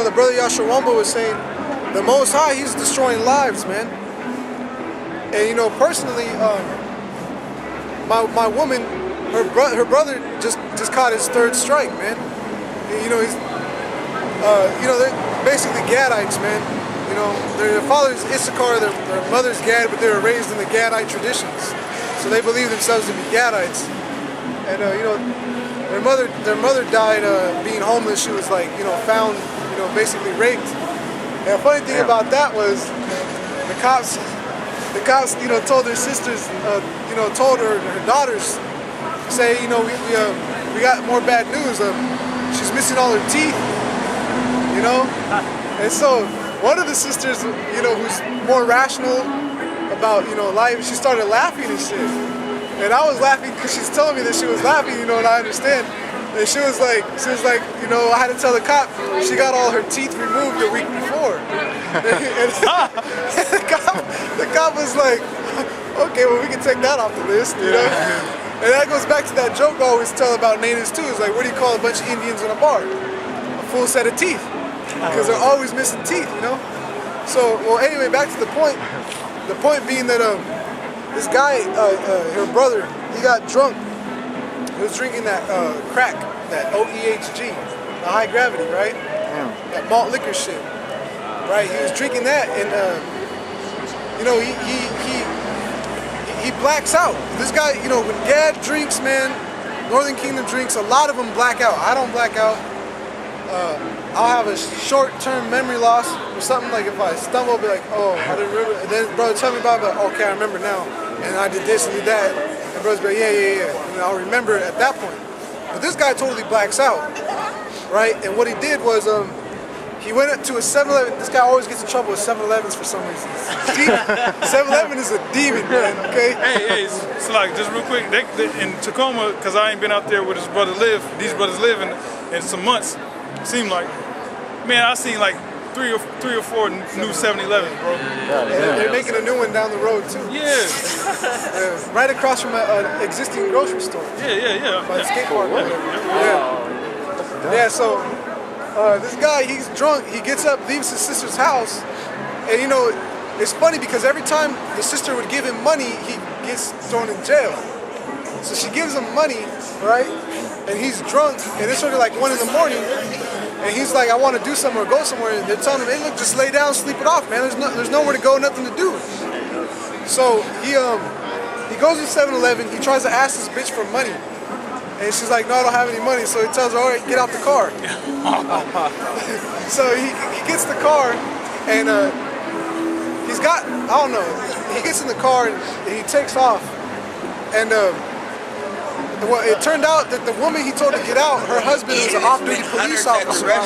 the brother Yashawamba was saying, the Most High, He's destroying lives, man. And personally, my woman, her brother just caught his third strike, man. And, he's they're basically Gadites, man. Their father's Issachar, their mother's Gad, but they were raised in the Gadite traditions, so they believe themselves to be Gadites. And their mother died being homeless. She was found, basically raped. And the funny thing about that was the cops, told their sisters, told her daughters, say, we got more bad news. She's missing all her teeth, and so one of the sisters, who's more rational about, life, she started laughing and shit. And I was laughing because she's telling me that she was laughing, and I understand. And she was like, I had to tell the cop she got all her teeth removed the week before. And the cop was like, okay, well, we can take that off the list, And that goes back to that joke I always tell about natives too. It's like, what do you call a bunch of Indians in a bar? A full set of teeth. Because they're always missing teeth, So, well, anyway, back to the point. The point being that this guy, her brother, he got drunk. He was drinking that crack, that OEHG, the high gravity, right? That malt liquor shit, right? He was drinking that, and he blacks out. This guy, when Gad drinks, man, Northern Kingdom drinks, a lot of them black out. I don't black out. I'll have a short-term memory loss or something. Like if I stumble, I'll be like, oh, I didn't remember. And then brother tell me about it, but okay, I remember now. And I did this and did that. And brother's be like, yeah. And I'll remember at that point. But this guy totally blacks out, right? And what he did was, he went up to a 7-Eleven. This guy always gets in trouble with 7-Elevens for some reason. 7-Eleven is a demon, man, okay? Hey, it's like, just real quick, they in Tacoma, because I ain't been out there where these brothers live in some months, seemed like, man, I seen like three or four new 7-Elevens, bro. They're making a new one down the road, too. Yeah. Right across from an existing grocery store. Yeah. By the skate park. Yeah, so this guy, he's drunk. He gets up, leaves his sister's house. And, it's funny because every time the sister would give him money, he gets thrown in jail. So she gives him money, right? And he's drunk, and it's sort of like 1 in the morning. And he's like, I want to do something or go somewhere. And they're telling him, hey, look, just lay down, sleep it off, man. There's nowhere to go, nothing to do. So he goes to 7-Eleven. He tries to ask this bitch for money. And she's like, no, I don't have any money. So he tells her, all right, get out the car. So he gets the car, and he's got, I don't know, he gets in the car and he takes off. And well, it turned out that the woman he told to get out, her husband was an off-duty police officer. He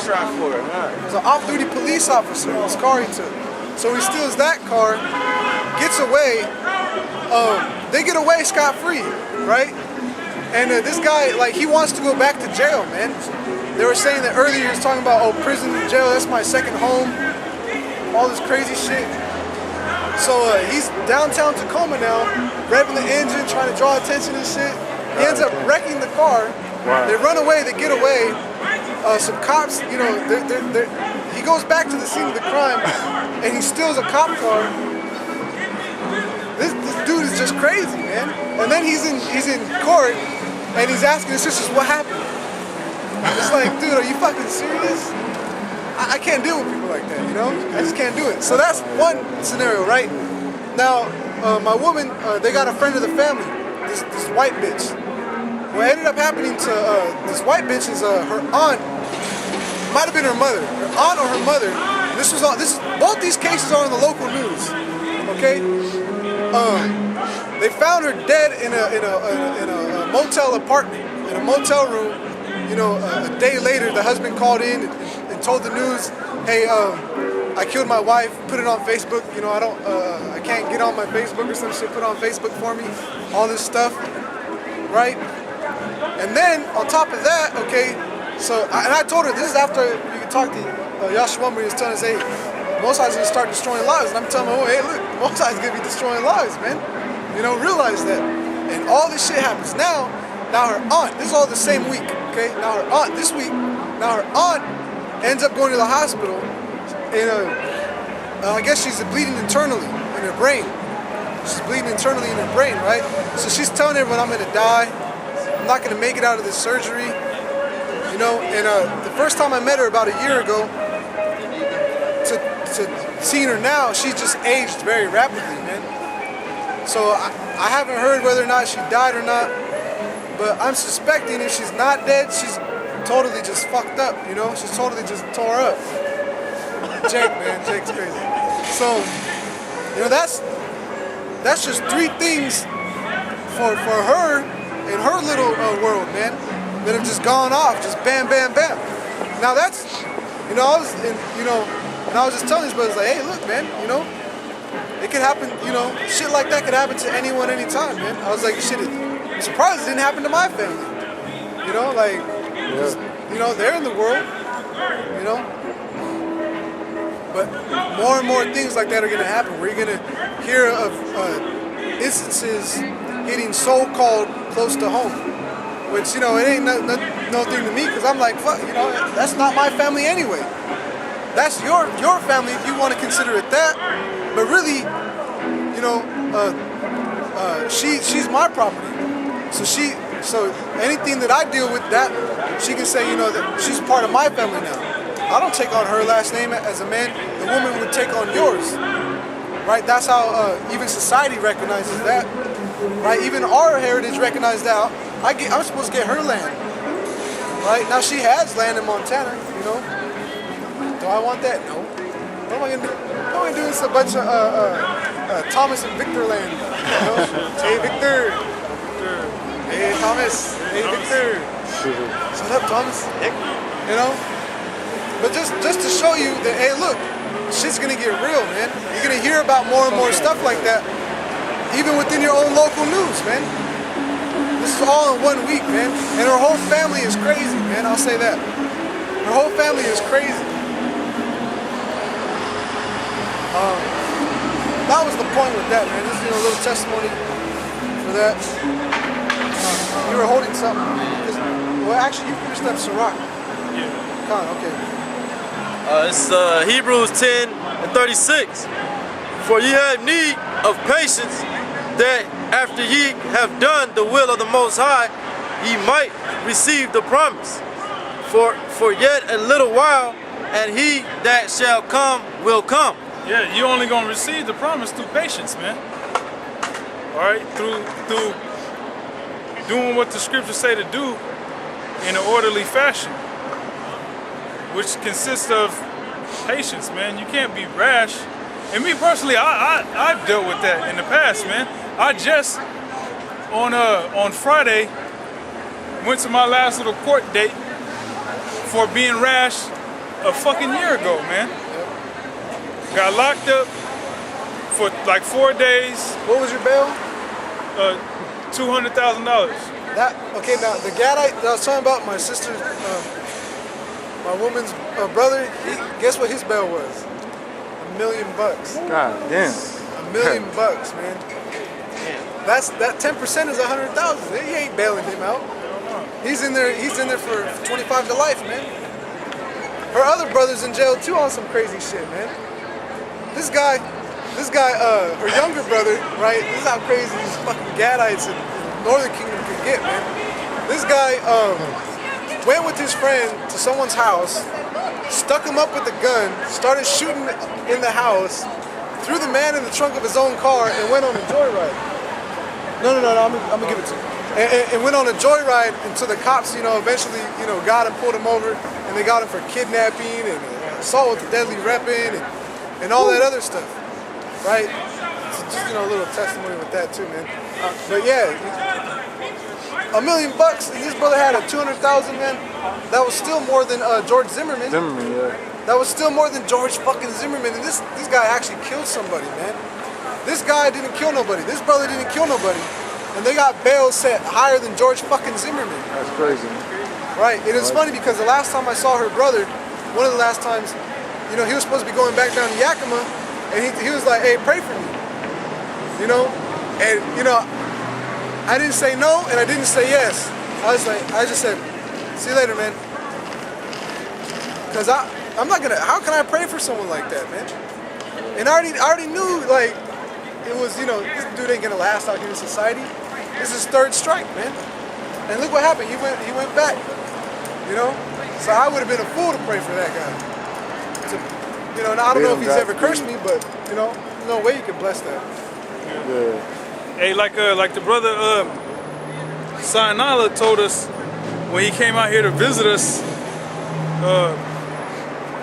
was an off-duty police officer in this car he took. So he steals that car, gets away. They get away scot-free, right? And this guy, like, he wants to go back to jail, man. They were saying that earlier, he was talking about, oh, prison, jail, that's my second home. All this crazy shit. So he's downtown Tacoma now, revving the engine, trying to draw attention and shit. He ends up wrecking the car. Wow. They run away, they get away. Some cops, he goes back to the scene of the crime and he steals a cop car. This dude is just crazy, man. And then he's in court and he's asking his sisters what happened. It's like, dude, are you fucking serious? I can't deal with people like that, I just can't do it. So that's one scenario, right? Now, my woman, they got a friend of the family, this white bitch. What ended up happening to this white bitch is her aunt, might have been her mother, her aunt or her mother. Both these cases are in the local news, okay? They found her dead in a motel apartment, in a motel room. A day later, the husband called in and told the news, hey, I killed my wife, put it on Facebook. I can't get on my Facebook or some shit, put it on Facebook for me, all this stuff, right? And then, on top of that, okay, and I told her, this is after you talked to Yashua, he was telling us, hey, Mosai's going to start destroying lives. And I'm telling her, oh, hey, look, Mosai's going to be destroying lives, man. Realize that. And all this shit happens now her aunt, this is all the same week, okay? Now her aunt, this week, now her aunt ends up going to the hospital, and I guess she's bleeding internally in her brain. She's bleeding internally in her brain, right? So she's telling everyone, I'm gonna die. I'm not gonna make it out of this surgery. You know, and the first time I met her about a year ago, to seeing her now, she's just aged very rapidly, man. So I haven't heard whether or not she died or not, but I'm suspecting if she's not dead, she's totally just fucked up, you know? She's totally just tore up. Jake, man, Jake's crazy. So, you know, that's just 3 things for her in her little world, man, that have just gone off, just bam, bam, bam. Now that's, you know, and I was just telling these brothers, like, hey, look, man, you know, it could happen, you know, shit like that could happen to anyone, anytime, man. I was like, shit, I'm surprised it didn't happen to my family. You know, like, just, you know, they're in the world, you know. But more and more things like that are gonna happen. We're gonna hear of instances hitting so-called close to home, which, you know, it ain't no thing to me, because I'm like, fuck, you know, that's not my family anyway. That's your family if you want to consider it that, but really, you know, she's my property. So anything that I deal with, that she can say, you know, that she's part of my family now. I don't take on her last name as a man. The woman would take on yours, right? That's how even society recognizes that, right? Even our heritage recognizes that. I'm supposed to get her land, right? Now she has land in Montana, you know. Do I want that? No. What am I gonna do? I'm gonna do this a bunch of Thomas and Victor land. You know? Hey Victor. Hey Thomas. Hey Victor. Shut up, Thomas. You know? But just to show you that, hey, look, shit's gonna get real, man. You're gonna hear about more and more stuff like that, even within your own local news, man. This is all in 1 week, man. And her whole family is crazy, man. I'll say that. Her whole family is crazy. That was the point with that, man. Just, you know, a little testimony for that. You were holding something. Well, actually, you finished that Sirach. Yeah. Con, okay. It's Hebrews 10:36. For ye have need of patience, that after ye have done the will of the Most High, ye might receive the promise. For yet a little while, and he that shall come will come. Yeah, you only gonna receive the promise through patience, man. All right, through doing what the scriptures say to do in an orderly fashion, which consists of patience, man. You can't be rash. And me personally, I've dealt with that in the past, man. I just on Friday went to my last little court date for being rash a fucking year ago, man. Got locked up for like 4 days. What was your bail? $200,000. That, okay, now the Gadite that I was talking about, my sister, my woman's brother, guess what his bail was? $1 million. God damn. $1 million, man. That 10% is 100,000. He ain't bailing him out. He's in there for 25 to life, man. Her other brother's in jail too on some crazy shit, man. This guy, her younger brother, right? This is how crazy these fucking Gadites in Northern Kingdom can get, man. This guy went with his friend to someone's house, stuck him up with a gun, started shooting in the house, threw the man in the trunk of his own car, and went on a joyride. No, I'm gonna give it to you. And went on a joyride until the cops, you know, eventually, you know, got him, pulled him over, and they got him for kidnapping and assault with a deadly weapon and all that other stuff, right? So just, you know, a little testimony with that too, man. But yeah, $1 million, and this brother had a 200,000, man. That was still more than George Zimmerman. Yeah. That was still more than George fucking Zimmerman, and this guy actually killed somebody, man. This guy didn't kill nobody. This brother didn't kill nobody, and they got bail set higher than George fucking Zimmerman. That's crazy. Right, and it's funny because the last time I saw her brother, one of the last times, you know, he was supposed to be going back down to Yakima, and he was like, hey, pray for me, you know? And, you know, I didn't say no, and I didn't say yes. I just said, see you later, man. Cause I'm not gonna. How can I pray for someone like that, man? And I already knew like it was, you know, this dude ain't gonna last out here in society. This is his third strike, man. And look what happened. He went back. You know. So I would have been a fool to pray for that guy. You know, and I don't know if he's ever cursed me, but you know, there's no way you can bless that. Yeah. Hey, like the brother Sainala told us when he came out here to visit us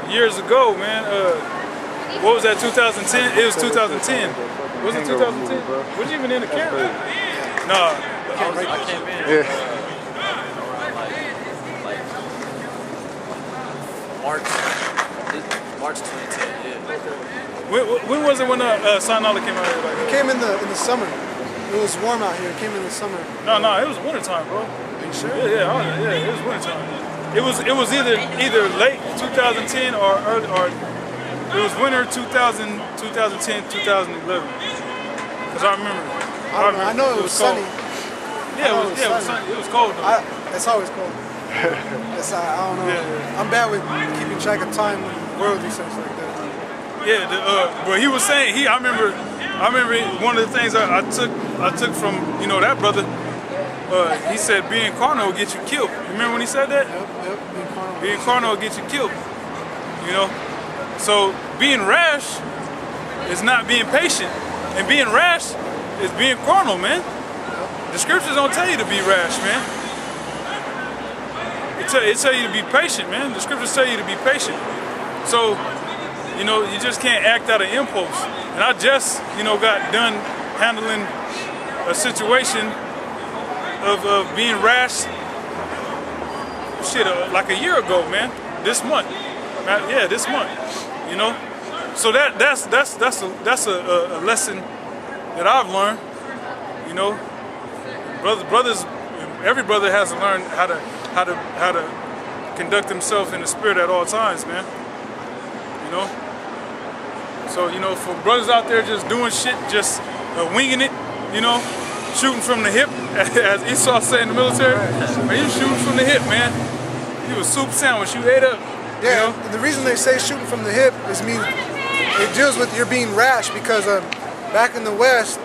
years ago, man. What was that? 2010? It was 2010. Was it 2010? Was you even in the camp? No. I came in. Yeah. March 2010. Yeah. When was it when Sainala came out here? Like, It came in the summer. It was warm out here. It came in the summer. No, it was wintertime, bro. Are you sure? Yeah, it was wintertime. It was either late 2010 or early, or it was winter 2010, 2011. Cause I remember. I know it was sunny. Yeah, it was sunny. It was cold though. It's always cold. I don't know. Yeah. I'm bad with keeping track of time and worldly sense like that. Yeah, but he was saying I remember one of the things I took from, you know, that brother. He said being carnal will get you killed. You remember when he said that? Yep. Being carnal will get you killed. You know, so being rash is not being patient, and being rash is being carnal, man. The scriptures don't tell you to be rash, man. It tell you to be patient, man. The scriptures tell you to be patient. So, you know, you just can't act out of impulse. And I just, you know, got done handling a situation of being rash, like a year ago, man. This month, yeah, this month. You know, so that's a lesson that I've learned. You know, brothers, every brother has to learn how to conduct himself in the spirit at all times, man. You know. So, you know, for brothers out there just doing shit, just winging it, you know, shooting from the hip, as Esau said in the military, man, you shooting from the hip, man. You a soup sandwich, you ate up. Yeah, you know? and the reason they say shooting from the hip is it deals with your being rash, because back in the West,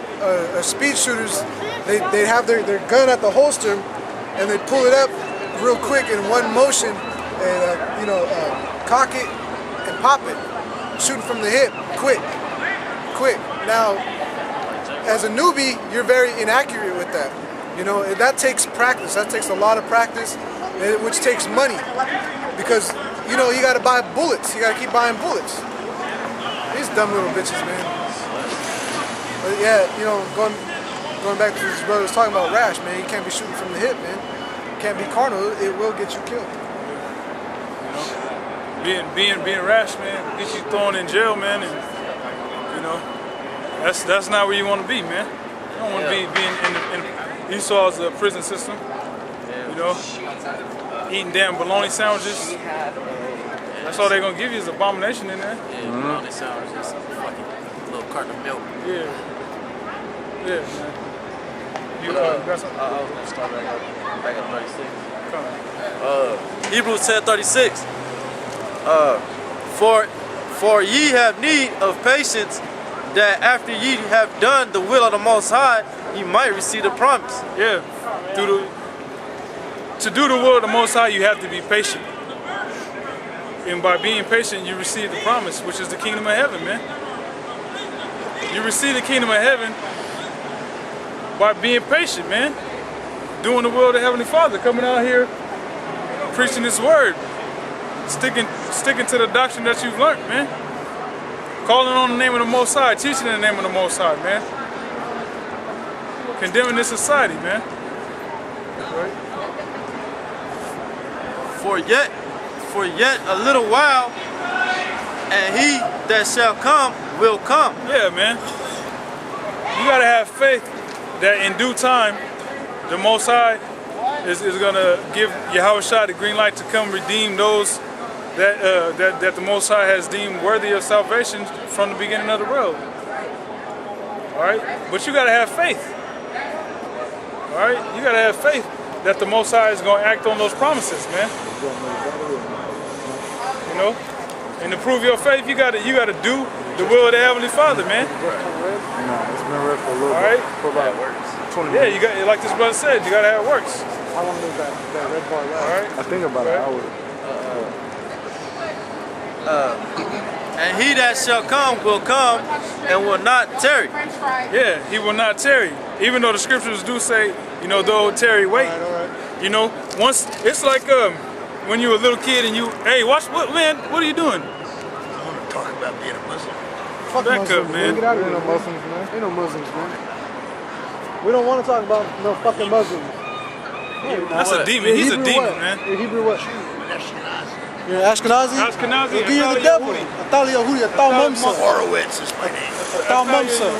speed shooters, they have their gun at the holster and they pull it up real quick in one motion and, you know, cock it and pop it. Shooting from the hip, quick. Now, as a newbie, you're very inaccurate with that. You know, that takes practice. That takes a lot of practice, which takes money. Because, you know, you got to buy bullets. You got to keep buying bullets. These dumb little bitches, man. But yeah, you know, going back to what his brother was talking about rash, man. You can't be shooting from the hip, man. You can't be carnal. It will get you killed. Being rash, man, get you thrown in jail, man, and you know, that's not where you want to be, man. You don't want to be in Esau's prison system. You know, eating damn bologna sandwiches. That's all they're gonna give you is abomination in there. Yeah, bologna sandwiches, a fucking little carton of milk. Yeah, man. You got something? I'll start back at 36. Hebrews 10:36. For ye have need of patience, that after ye have done the will of the Most High, ye might receive the promise. Yeah. To do the will of the Most High, you have to be patient. And by being patient, you receive the promise, which is the kingdom of heaven, man. You receive the kingdom of heaven by being patient, man. Doing the will of the Heavenly Father, coming out here, preaching His word. Sticking to the doctrine that you've learned, man. Calling on the name of the Most High, teaching in the name of the Most High, man. Condemning this society, man. Right? For yet a little while, and he that shall come will come. Yeah, man. You gotta have faith that in due time, the Most High is gonna give Yahushua the green light to come redeem those that the Most High has deemed worthy of salvation from the beginning of the world. All right, but you gotta have faith. All right, you gotta have faith that the Most High is gonna act on those promises, man. You know, and to prove your faith, you gotta do the will of the Heavenly Father, man. Nah, it's been red for a little All bit. right. For about 20 Yeah, minutes. you got, like this brother said, you gotta have works. How long does that red bar last? All right. I think about an hour. And he that shall come will come and will not tarry. Yeah, he will not tarry. Even though the scriptures do say, you know, though tarry, wait. All right. You know, once it's like when you were a little kid and you, hey, watch what, man? What are you doing? I want to talk about being a Muslim. Fuck Back Muslims, up, man. Get out of Ain't here. no Muslims, man. Ain't no Muslims, man. We don't want to talk about no fucking Muslims. That's a demon. He's a Hebrew demon, what? man. You're Hebrew what? Ashkenazi. You're Ashkenazi? Ashkenazi, You're the devil. Atali Yehudi, Atal Mamsa. Horowitz is my name. Atal Mamsa.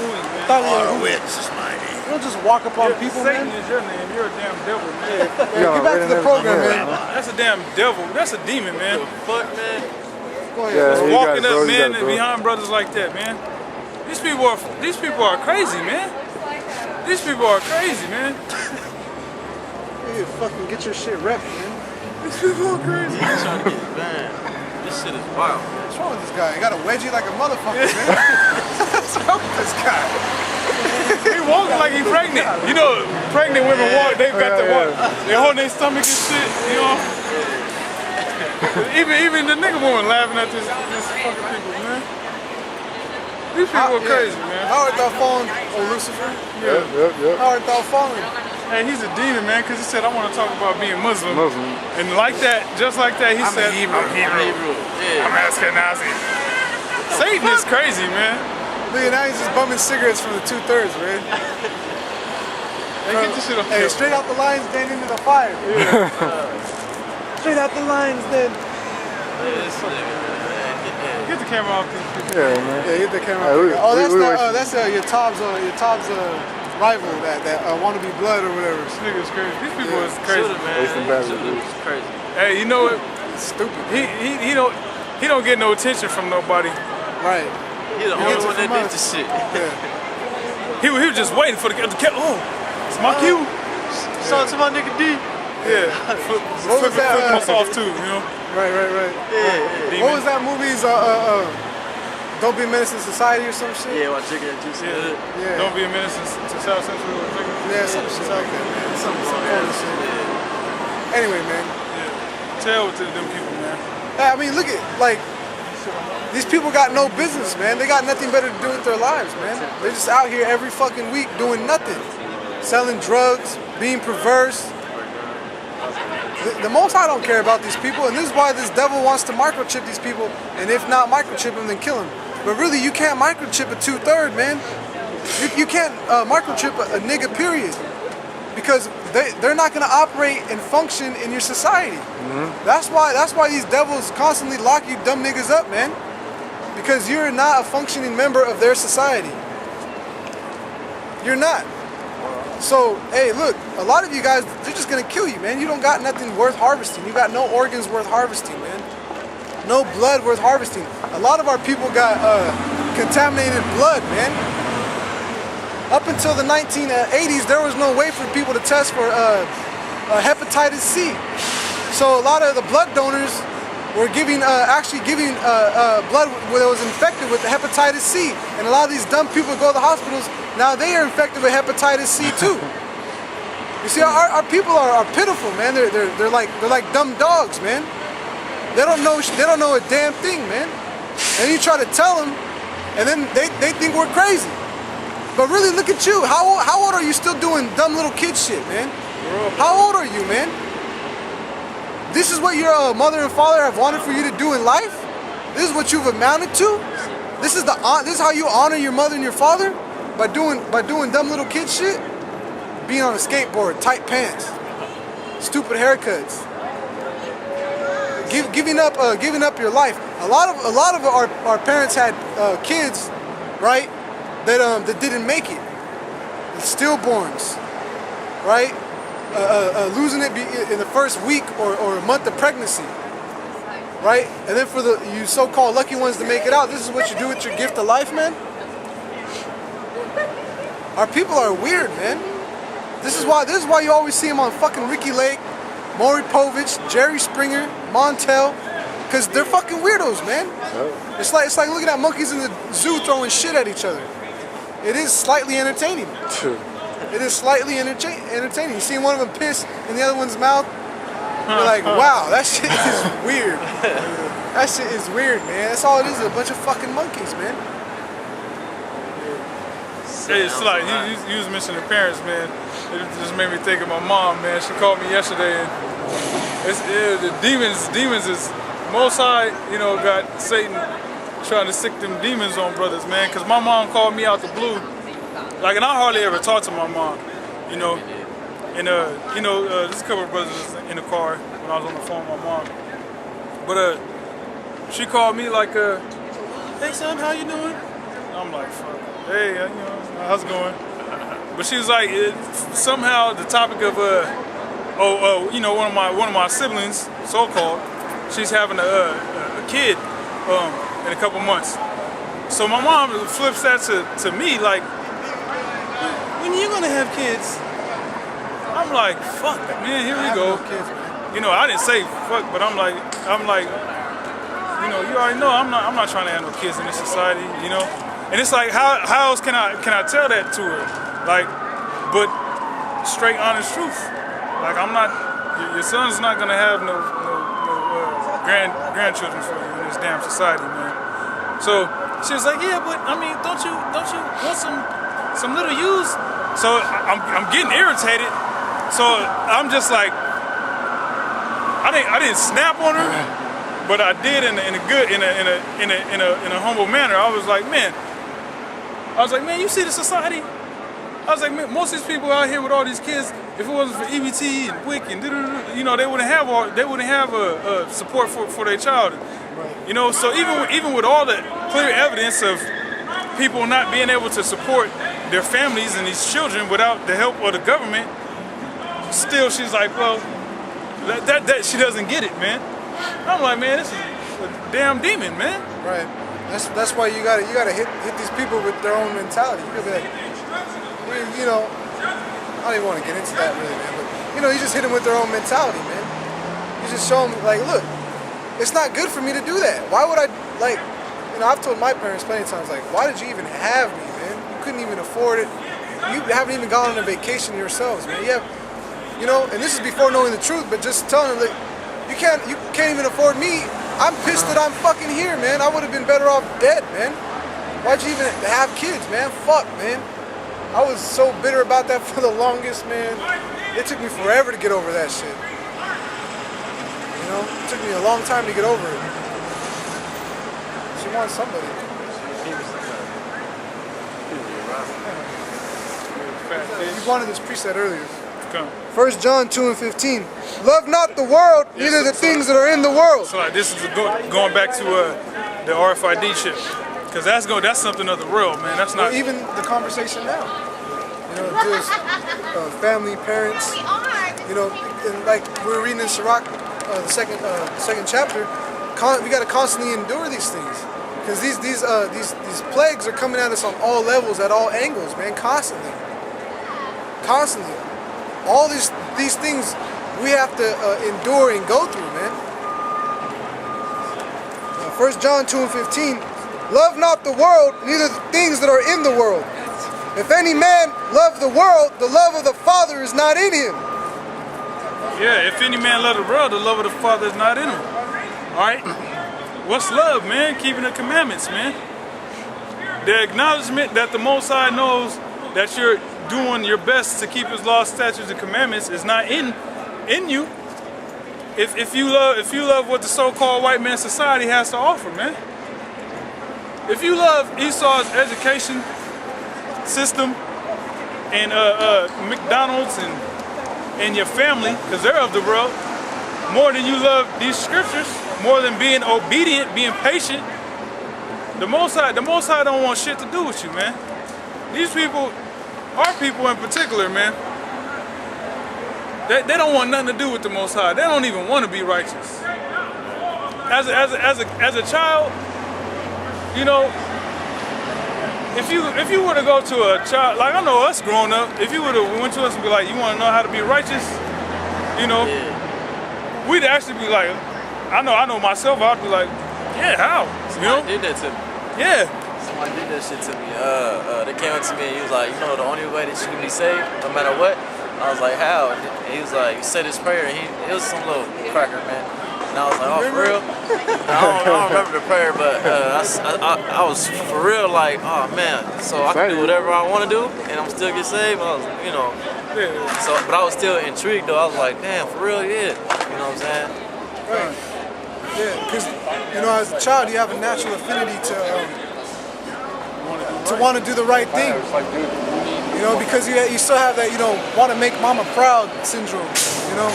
Atali Yehudi. Horowitz is my name. You don't just walk up on people, Satan man. is your name. You're a damn devil, man. Yeah, get back to the program, man. That's a damn devil. That's a demon, man. Fuck, man. Go ahead. Yeah, Just you walking gotta up, go, you man, gotta and go. behind brothers like that, man. These people are crazy, man. These people are crazy, man. You fucking get your shit wrecked, man. These people are crazy. He's trying to get his man. This shit is wild. What's wrong with this guy? He got a wedgie like a motherfucker, man. What's wrong with this guy? He walks like he's pregnant. You know, pregnant women walk. They've got the walk. They hold their stomach and shit. You know. Even the nigga woman laughing at this fucking people, man. These people are crazy, man. How art thou fallen, O Lucifer? Yep. How art thou fallen? Hey, he's a demon, man, because he said, I want to talk about being Muslim. Muslim. And like that, just like that, he said, Hebrew. Yeah. I'm Ashkenazi. Satan is crazy, man. Look at now he's just bumming cigarettes from the 2/3, man. Hey, get this shit off Hey, the straight out the lines, then into the fire. Straight out the lines, then. Get the camera off these people. Yeah, man. Yeah, hit the camera. Hey, we- Oh, that's we- that's your Tob's rival, that want to be blood or whatever. This nigga is crazy. These people is Shoot crazy. it, man. They some bad Shoot it. reviews. It's crazy. Hey, you know what? It's stupid. He don't get no attention from nobody. Right. He the gets only it one that from did us. this shit. Yeah. He was just waiting for the camera. Oh, it's my cue. Shout out to my nigga D. Yeah. What was that, Flip us off too, you know? Right. Yeah. What was that movie's Don't Be a Menace to Society or some shit? Yeah, while drinking that juice. Yeah. Yeah. Don't be a menace to South Central. Yeah, some shit like that, man. Some funny shit. Anyway, man. Tell it to them people, man. Hey, I mean, look at, like, these people got no business, man. They got nothing better to do with their lives, man. They're just out here every fucking week doing nothing. Selling drugs, being perverse. The Most High don't care about these people, and this is why this devil wants to microchip these people, and if not microchip them, then kill them. But really, you can't microchip a 2/3, man. You can't microchip a nigga, period. Because they're not gonna operate and function in your society. That's why these devils constantly lock you dumb niggas up, man. Because you're not a functioning member of their society. You're not. So, hey, look, a lot of you guys, they're just gonna kill you, man. You don't got nothing worth harvesting. You got no organs worth harvesting, man. No blood worth harvesting. A lot of our people got contaminated blood, man. Up until the 1980s, there was no way for people to test for hepatitis C. So a lot of the blood donors were actually giving blood that was infected with hepatitis C. And a lot of these dumb people go to the hospitals, now they are infected with hepatitis C too. You see, our people are pitiful, man. They're like dumb dogs, man. They don't know a damn thing, man. And you try to tell them, and then they think we're crazy. But really, look at you. How old are you still doing dumb little kid shit, man? How old are you, man? This is what your mother and father have wanted for you to do in life? This is what you've amounted to? This is how you honor your mother and your father? By doing dumb little kid shit? Being on a skateboard, tight pants, stupid haircuts. Giving up your life. A lot of our parents had kids, right? That didn't make it. Stillborns, right? Losing it in the first week or a month of pregnancy, right? And then for you so-called lucky ones to make it out, this is what you do with your gift of life, man? Our people are weird, man. This is why you always see them on fucking Ricky Lake, Maury Povich, Jerry Springer, Montel, Because they're fucking weirdos, man. Yep. It's like looking at monkeys in the zoo throwing shit at each other. It is slightly entertaining. It is slightly entertaining. You see one of them piss in the other one's mouth, you're like, wow, that shit is weird. That shit is weird, man. That's all it is, a bunch of fucking monkeys, man. It's like you was mentioning parents, man. It just made me think of my mom, man. She called me yesterday, and the demons is Most High, you know, got Satan trying to sick them demons on brothers, man. Cause my mom called me out the blue, like, and I hardly ever talk to my mom, you know. And there's a couple of brothers in the car when I was on the phone with my mom. But she called me like, hey son, how you doing? I'm like, fuck. Hey, you know, how's it going? But she was like, somehow the topic of you know, one of my siblings, so-called, she's having a kid in a couple months. So my mom flips that to me like, when you gonna have kids? I'm like, fuck, man, here we go. You know, I didn't say fuck, but I'm like, you know, you already know I'm not trying to have no kids in this society, you know. And it's like, how else can I tell that to her? Like, but straight honest truth. Like, I'm not, your son's not gonna have no grandchildren for you in this damn society, man. So she was like, yeah, but I mean, don't you want some little use? So I'm getting irritated. So I'm just like, I didn't snap on her, but I did in a humble manner. I was like, man, you see the society? I was like, man, most of these people out here with all these kids, if it wasn't for EBT and WIC and you know, they wouldn't have support for their child. Right. You know, so even with all the clear evidence of people not being able to support their families and these children without the help of the government, still she's like, well, that she doesn't get it, man. I'm like, man, this is a damn demon, man. Right. That's why you gotta hit these people with their own mentality. You gotta be like, you know, I don't even want to get into that really, man. But you know, you just hit them with their own mentality, man. You just show them like, look, it's not good for me to do that. Why would I, like, you know, I've told my parents plenty of times, like, why did you even have me, man? You couldn't even afford it. You haven't even gone on a vacation yourselves, man. You know, and this is before knowing the truth, but just telling them, like, you can't even afford me. I'm pissed that I'm fucking here, man. I would have been better off dead, man. Why'd you even have kids, man? Fuck, man. I was so bitter about that for the longest, man. It took me forever to get over that shit. You know, it took me a long time to get over it. She wants somebody. You wanted this preset earlier. 1 John 2:15. Love not the world, neither the things that are in the world. So like, this is going back to the RFID chip, because that's something of the world, man. That's not even the conversation now. You know, just family, parents. You know, and like we're reading in Sirach, the second chapter. We got to constantly endure these things, because these plagues are coming at us on all levels, at all angles, man. Constantly. All these things we have to endure and go through, man. 1 John 2:15. Love not the world, neither the things that are in the world. If any man love the world, the love of the Father is not in him. Yeah, if any man love the world, the love of the Father is not in him. Alright? What's love, man? Keeping the commandments, man. The acknowledgement that the Most High knows that you're doing your best to keep his laws, statutes, and commandments is not in you. If you love what the so-called white man society has to offer, man. If you love Esau's education system and McDonald's and your family, because they're of the world, more than you love these scriptures, more than being obedient, being patient, the Most High don't want shit to do with you, man. These people, our people in particular, man, they don't want nothing to do with the Most High. They don't even want to be righteous. As a child, you know, if you were to go to a child, like I know us growing up, if you would have went to us and be like, you want to know how to be righteous, you know, we'd actually be like, I know myself. I'd be like, yeah, how? You know? Somebody did that to me. Yeah. Somebody did that shit to me. They came up to me and he was like, you know, the only way that you can be saved, no matter what. I was like, how? And he was like, he said his prayer. And it was some little cracker, man. And I was like, oh, for real? I don't remember the prayer, but I was for real like, oh man, so I can do whatever I want to do, and I'm still get saved. I was, you know. So, but I was still intrigued though. I was like, damn, for real, yeah. You know what I'm saying? Right. Yeah, because you know, as a child, you have a natural affinity to want to do the right thing. You know, because you still have that, you know, want to make mama proud syndrome. You know,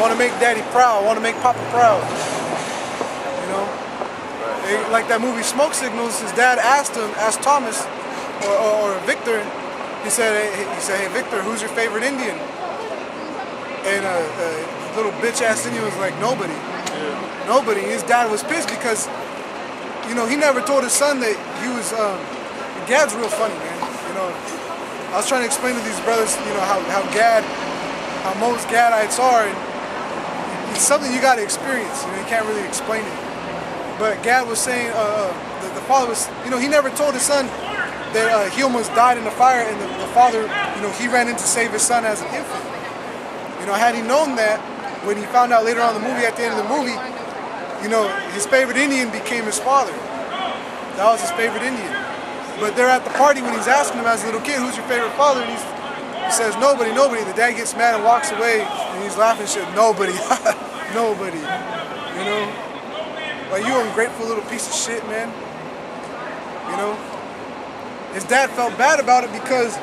want to make daddy proud, want to make papa proud. You know, like that movie Smoke Signals. His dad asked Thomas or Victor. He said, hey Victor, who's your favorite Indian? And little bitch ass Indian was like, nobody. Yeah. Nobody. His dad was pissed because, you know, he never told his son that he was. Gad's real funny, man. You know, I was trying to explain to these brothers, you know, how most Gadites are, and it's something you got to experience. You know, you can't really explain it. But Gad was saying, the father was, you know, he never told his son that he almost died in the fire, and the father, you know, he ran in to save his son as an infant. You know, had he known that, when he found out later on in the movie, at the end of the movie, you know, his favorite Indian became his father. That was his favorite Indian. But they're at the party when he's asking him as a little kid, who's your favorite father? And he says, nobody, nobody. The dad gets mad and walks away, and he's laughing shit, nobody, nobody. You know? Like, you ungrateful little piece of shit, man. You know? His dad felt bad about it because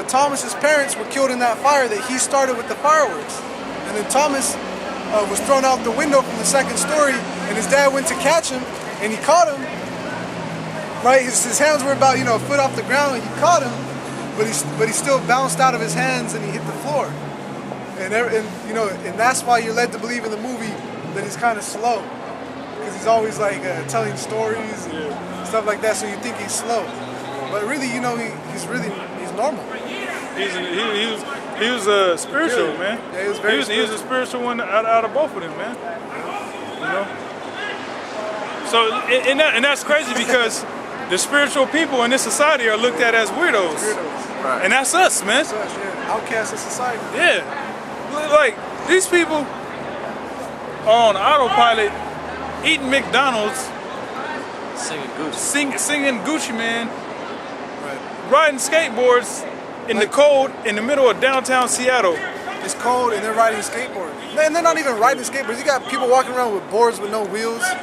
Thomas's parents were killed in that fire that he started with the fireworks. And then Thomas was thrown out the window from the second story, and his dad went to catch him, and he caught him. Right, his hands were about, you know, a foot off the ground, and he caught him, but he still bounced out of his hands and he hit the floor. And you know, and that's why you're led to believe in the movie that he's kind of slow, because he's always like telling stories and stuff like that. So you think he's slow, but really, you know, he's normal. He was spiritual, man. Yeah, he was very he was a spiritual one out of both of them, man. You know. So and that's crazy because the spiritual people in this society are looked at as weirdos. Right. And that's us, man. That's us, yeah. Outcasts of society. Yeah. Like, these people are on autopilot, eating McDonald's, singing Gucci Man, riding skateboards in the cold in the middle of downtown Seattle. It's cold and they're riding skateboards. And they're not even riding skateboards. You got people walking around with boards with no wheels. You know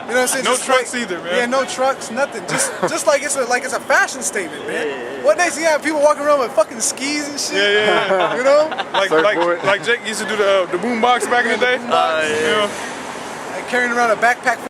what I'm saying? No just trucks like, either, man. Yeah, no trucks, nothing. Just like it's a fashion statement, man. What days you have people walking around with fucking skis and shit? Yeah. You know? Like Jake used to do the boom box back in the day. Like carrying around a backpack.